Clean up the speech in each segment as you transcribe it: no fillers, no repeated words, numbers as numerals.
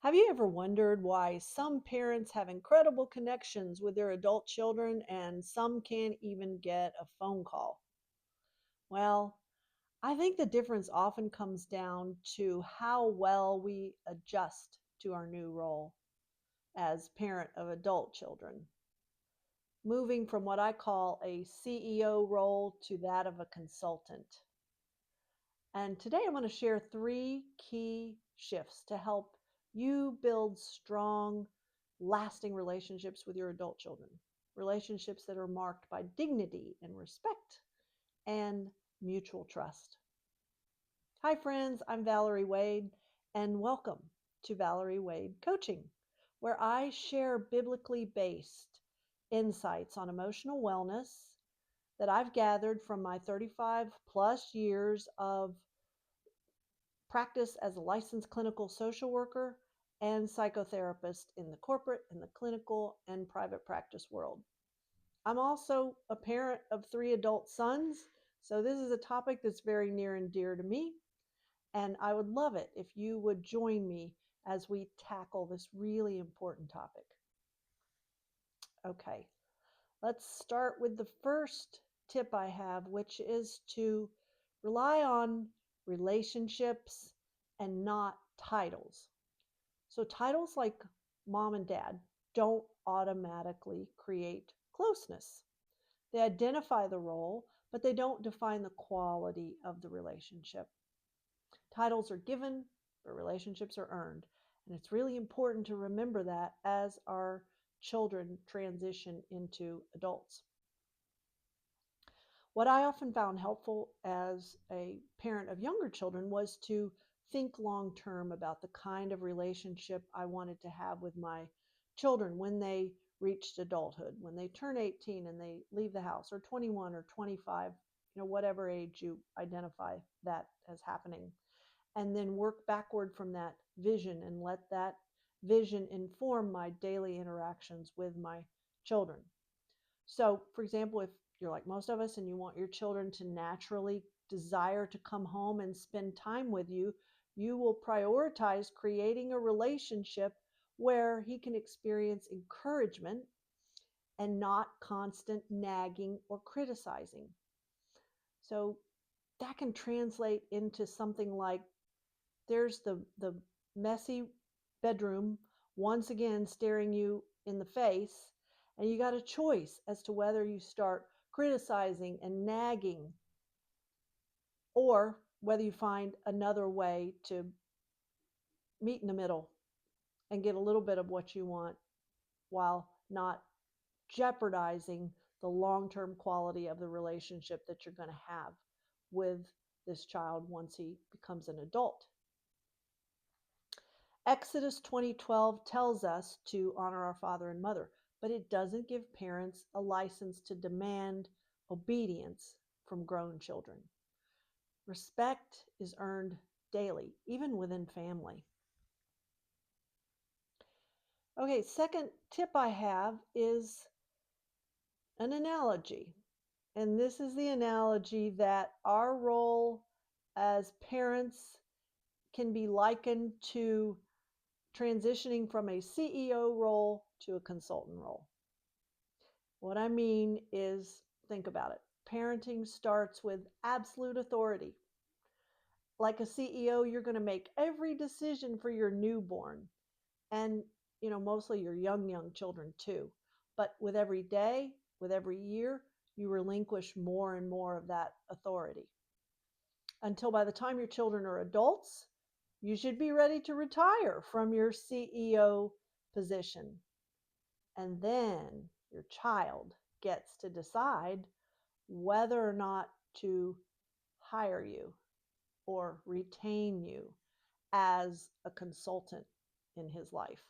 Have you ever wondered why some parents have incredible connections with their adult children and some can't even get a phone call? Well, I think the difference often comes down to how well we adjust to our new role as parent of adult children, moving from what I call a CEO role to that of a consultant. And today I'm going to share three key shifts to help you build strong, lasting relationships with your adult children. Relationships that are marked by dignity and respect and mutual trust. Hi, friends. I'm Valerie Wade, and welcome to Valerie Wade Coaching, where I share biblically based insights on emotional wellness that I've gathered from my 35 plus years of practice as a licensed clinical social worker and psychotherapist in the corporate and the clinical and private practice world. I'm also a parent of 3 adult sons, so this is a topic that's very near and dear to me, and I would love it if you would join me as we tackle this really important topic. Okay, let's start with the first tip I have, which is to rely on relationships and not titles. So titles like mom and dad don't automatically create closeness. They identify the role, but they don't define the quality of the relationship. Titles are given, but relationships are earned. And it's really important to remember that as our children transition into adults. What I often found helpful as a parent of younger children was to think long term about the kind of relationship I wanted to have with my children when they reached adulthood, when they turn 18 and they leave the house, or 21 or 25, whatever age you identify that as happening, and then work backward from that vision and let that vision inform my daily interactions with my children. So, for example, if you're like most of us and you want your children to naturally desire to come home and spend time with you, you will prioritize creating a relationship where he can experience encouragement and not constant nagging or criticizing. So that can translate into something like there's the messy bedroom once again staring you in the face, and you got a choice as to whether you start criticizing and nagging or whether you find another way to meet in the middle and get a little bit of what you want while not jeopardizing the long-term quality of the relationship that you're going to have with this child once he becomes an adult. Exodus 20:12 tells us to honor our father and mother, but it doesn't give parents a license to demand obedience from grown children. Respect is earned daily, even within family. Okay, second tip I have is an analogy. And this is the analogy that our role as parents can be likened to transitioning from a CEO role to a consultant role. What I mean is, think about it. Parenting starts with absolute authority. Like a CEO, you're going to make every decision for your newborn and, mostly your young children too. But with every day, with every year, you relinquish more and more of that authority until by the time your children are adults, you should be ready to retire from your CEO position. And then your child gets to decide whether or not to hire you or retain you as a consultant in his life.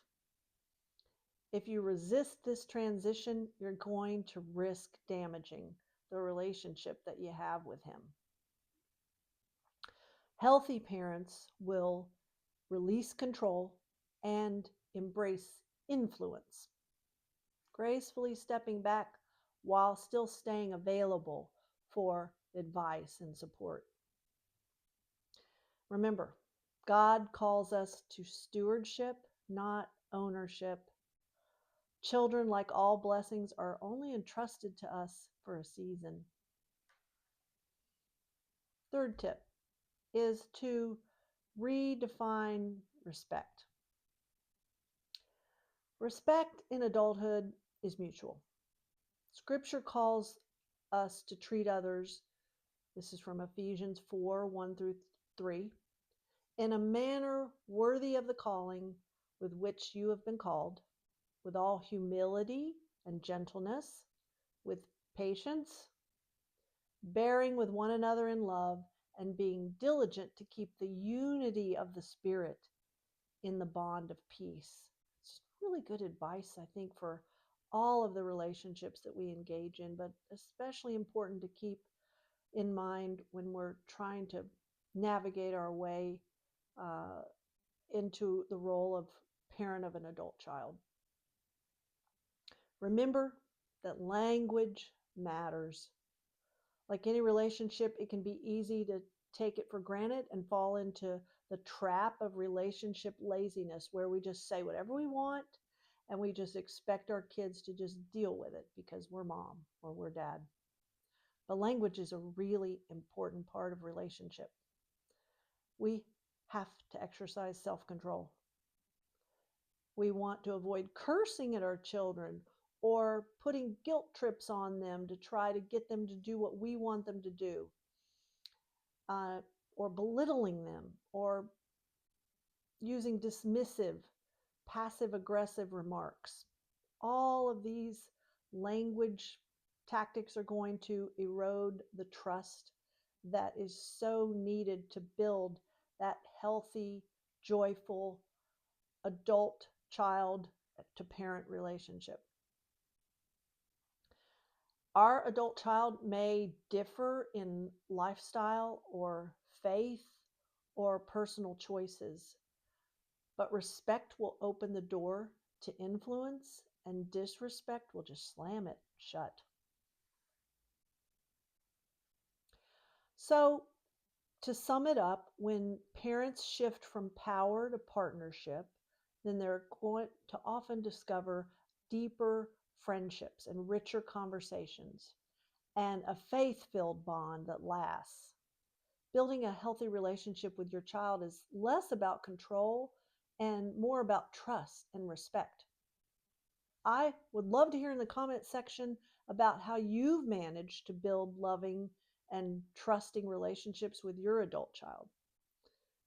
If you resist this transition, you're going to risk damaging the relationship that you have with him. Healthy parents will release control and embrace influence, gracefully stepping back while still staying available for advice and support. Remember, God calls us to stewardship not ownership. Children, like all blessings, are only entrusted to us for a season. Third tip is to redefine respect. Respect in adulthood is mutual. Scripture calls us to treat others, this is from Ephesians 4 1 through 3, in a manner worthy of the calling with which you have been called, with all humility and gentleness, with patience, bearing with one another in love, and being diligent to keep the unity of the Spirit in the bond of peace. It's really good advice, I think, for all of the relationships that we engage in, but especially important to keep in mind when we're trying to navigate our way uh, into the role of parent of an adult child. Remember that language matters. Like any relationship, it can be easy to take it for granted and fall into the trap of relationship laziness, where we just say whatever we want and we just expect our kids to just deal with it because we're mom or we're dad. But language is a really important part of relationship. We have to exercise self-control. We want to avoid cursing at our children or putting guilt trips on them to try to get them to do what we want them to do, uh, or belittling them, or using dismissive, passive aggressive remarks. All of these language tactics are going to erode the trust that is so needed to build that healthy, joyful adult child to parent relationship. Our adult child may differ in lifestyle or faith or personal choices, but respect will open the door to influence, and disrespect will just slam it shut. So, to sum it up, when parents shift from power to partnership, then they're going to often discover deeper friendships and richer conversations and a faith filled bond that lasts. Building a healthy relationship with your child is less about control and more about trust and respect. I would love to hear in the comment section about how you've managed to build loving and trusting relationships with your adult child.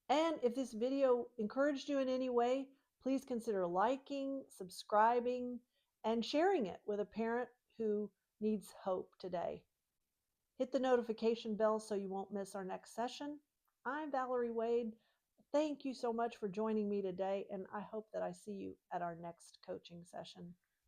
And if this video encouraged you in any way, please consider liking, subscribing, and sharing it with a parent who needs hope today. Hit the notification bell so you won't miss our next session. I'm Valerie Wade. Thank you so much for joining me today, and I hope that I see you at our next coaching session.